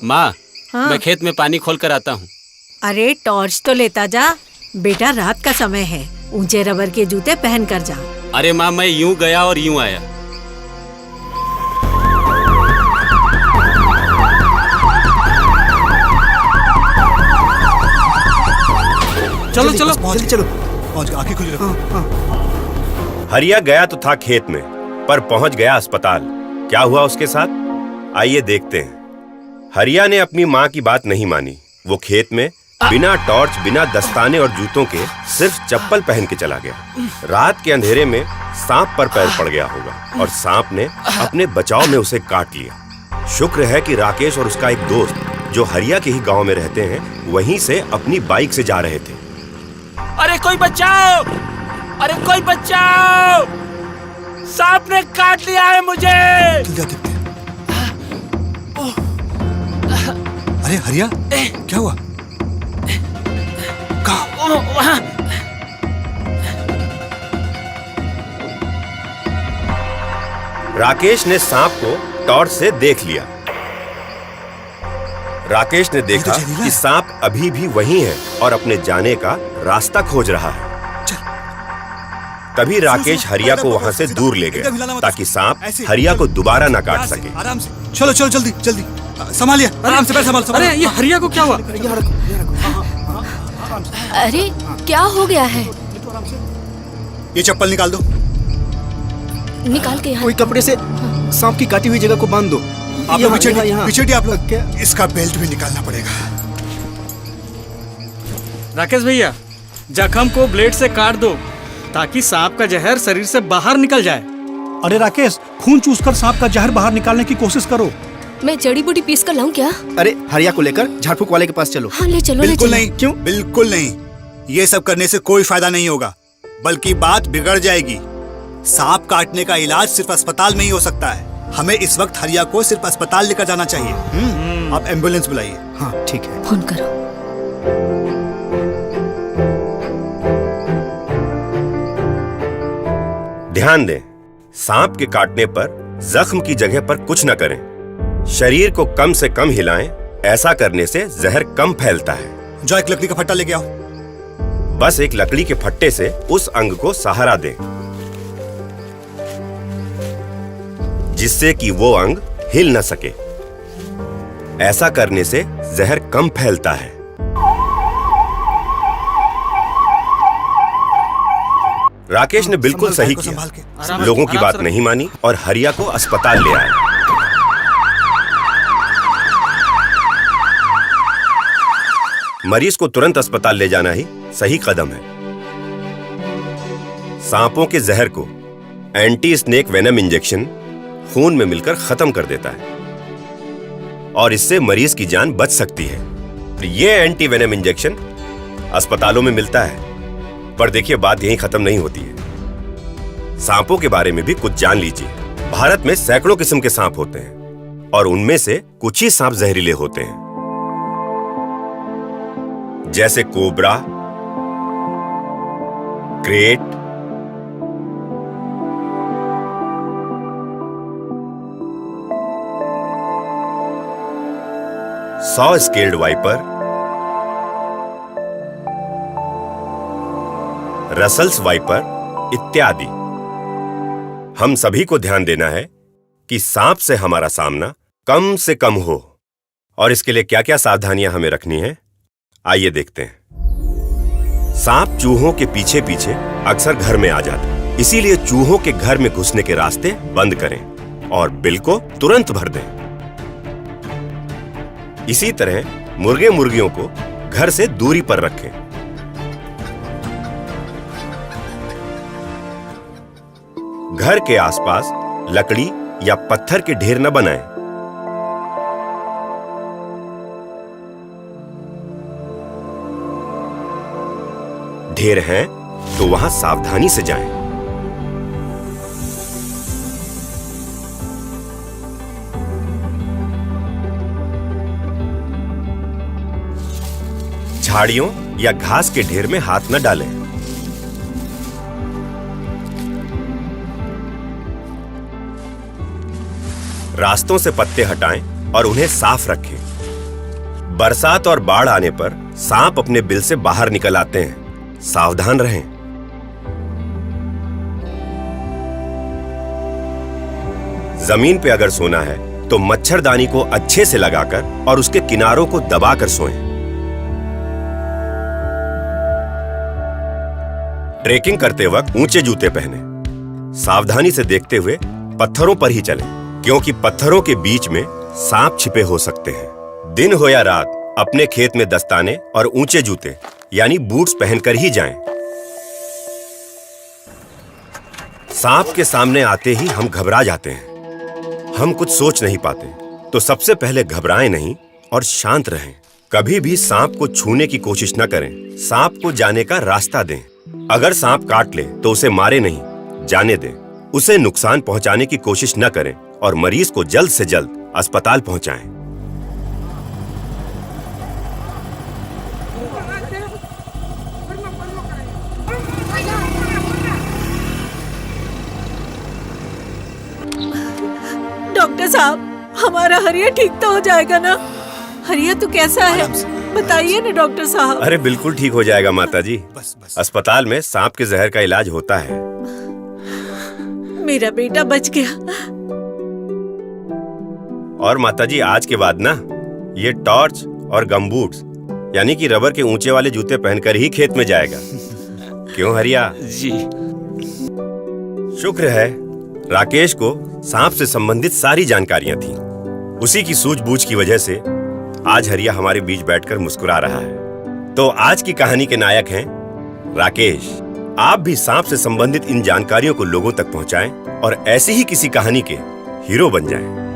माँ, हाँ? मैं खेत में पानी खोल कर आता हूँ। अरे टॉर्च तो लेता जा बेटा, रात का समय है। ऊंचे रबर के जूते पहन कर जा। अरे माँ, मैं यूं गया और यूं आया। चलो चलो जल्दी चलो, पहुंच गए। आंखें खुली रखो। हरिया गया तो था खेत में, पर पहुंच गया अस्पताल। क्या हुआ उसके साथ, आइए देखते हैं। हरिया ने अपनी माँ की बात नहीं मानी। वो खेत में बिना टॉर्च, बिना दस्ताने और जूतों के सिर्फ चप्पल पहन के चला गया। रात के अंधेरे में सांप पर पैर पड़ गया होगा और सांप ने अपने बचाव में उसे काट लिया। शुक्र है कि राकेश और उसका एक दोस्त, जो हरिया के ही गांव में रहते हैं, वहीं से अपनी बाइक से जा रहे थे। अरे कोई बचाओ! अरे कोई बचाओ! सांप ने काट लिया है मुझे। जल्दी देखते हैं। अरे हरिया, क्या हुआ? कहाँ? राकेश ने सांप को टॉर्च से देख लिया। राकेश ने देखा कि सांप अभी भी वहीं है और अपने जाने का रास्ता खोज रहा है। तभी राकेश हरिया को वहां से दूर ले गया ताकि सांप हरिया को दोबारा न काट सके। आराम से चलो चलो, जल्दी जल्दी संभालिए, आराम से पैर संभाल। अरे ये हरिया को क्या हुआ? अरे क्या हो गया है? ये चप्पल निकाल दो। निकाल के यहाँ। कोई कपड़े से सांप की काटी हुई जगह को बांध दो। आप लोग पीछे आप लोग। इसका बेल्ट भी निकालना पड़ेगा। राकेश भैया, जख्म को ब्लेड से काट दो ताकि सांप का जहर शरीर से बाहर निकल जाए। अरे राकेश, खून चूसकर सांप का जहर बाहर निकालने की कोशिश करो। मैं जड़ी बूटी पीस कर लाऊं क्या? अरे हरिया को लेकर झाड़ फूक वाले के पास चलो। हाँ ले चलो। बिल्कुल नहीं। क्यों? बिल्कुल नहीं। ये सब करने से कोई फायदा नहीं होगा, बल्कि बात बिगड़ जाएगी। सांप काटने का इलाज सिर्फ अस्पताल में ही हो सकता है। हमें इस वक्त हरिया को सिर्फ अस्पताल लेकर जाना चाहिए। आप एम्बुलेंस बुलाइए। हाँ ठीक है। फोन करो। ध्यान दें, सांप के काटने पर जख्म की जगह पर कुछ न करें। शरीर को कम से कम हिलाएं। ऐसा करने से जहर कम फैलता है। जो एक लकड़ी का फट्टा लेके आओ। बस एक लकड़ी के फट्टे से उस अंग को सहारा दें, जिससे कि वो अंग हिल न सके। ऐसा करने से जहर कम फैलता है। राकेश ने बिल्कुल सही किया। लोगों की बात नहीं मानी और हरिया को अस्पताल ले आए। मरीज को तुरंत अस्पताल ले जाना ही सही कदम है। सांपों के जहर को एंटी स्नेक वेनम इंजेक्शन खून में मिलकर खत्म कर देता है और इससे मरीज की जान बच सकती है। ये एंटी वेनम इंजेक्शन अस्पतालों में मिलता है। पर देखिए, बात यहीं खत्म नहीं होती है। सांपों के बारे में भी कुछ जान लीजिए। भारत में सैकड़ों किस्म के सांप होते हैं और उनमें से कुछ ही सांप जहरीले होते हैं, जैसे cobra, crate, saw scaled viper, Russell's wiper इत्यादि। हम सभी को ध्यान देना है कि सांप से हमारा सामना कम से कम हो और इसके लिए क्या क्या सावधानियां हमें रखनी है, आइए देखते हैं। सांप चूहों के पीछे पीछे अक्सर घर में आ जाता है, इसीलिए चूहों के घर में घुसने के रास्ते बंद करें और बिल को तुरंत भर दें। इसी तरह मुर्गे मुर्गियों को घर से दूरी पर रखें। घर के आसपास लकड़ी या पत्थर के ढेर न बनाएं। ढेर हैं तो वहां सावधानी से जाएं। झाड़ियों या घास के ढेर में हाथ न डालें। रास्तों से पत्ते हटाएं और उन्हें साफ रखें। बरसात और बाढ़ आने पर सांप अपने बिल से बाहर निकल आते हैं। सावधान रहें। जमीन पे अगर सोना है तो मच्छरदानी को अच्छे से लगाकर और उसके किनारों को दबाकर सोएं। ट्रेकिंग करते वक्त ऊंचे जूते पहनें। सावधानी से देखते हुए पत्थरों पर ही चलें, क्योंकि पत्थरों के बीच में सांप छिपे हो सकते हैं। दिन हो या रात, अपने खेत में दस्ताने और ऊंचे जूते यानी बूट्स पहनकर ही जाएं। सांप के सामने आते ही हम घबरा जाते हैं। हम कुछ सोच नहीं पाते, तो सबसे पहले घबराएं नहीं और शांत रहें। कभी भी सांप को छूने की कोशिश न करें। सांप को जाने का रास्ता दें। अगर सांप काट ले तो उसे मारे नहीं, जाने दें। उसे नुकसान पहुंचाने की कोशिश न करें और मरीज को जल्द से जल्द अस्पताल पहुंचाएं। डॉक्टर साहब, हमारा हरिया ठीक तो हो जाएगा ना? हरिया तो कैसा है, बताइए ना डॉक्टर साहब। अरे बिल्कुल ठीक हो जाएगा माता जी। बस। अस्पताल में सांप के जहर का इलाज होता है। मेरा बेटा बच गया। और माता जी, आज के बाद ना ये टॉर्च और गमबूट्स यानी कि रबर के ऊंचे वाले जूते पहनकर ही खेत में जाएगा। क्यों हरिया? जी। शुक्र है राकेश को सांप से संबंधित सारी जानकारियां थी। उसी की सूझबूझ की वजह से आज हरिया हमारे बीच बैठकर मुस्कुरा रहा है। तो आज की कहानी के नायक हैं राकेश। आप भी सांप से संबंधित इन जानकारियों को लोगों तक पहुंचाएं और ऐसी ही किसी कहानी के हीरो बन जाएं।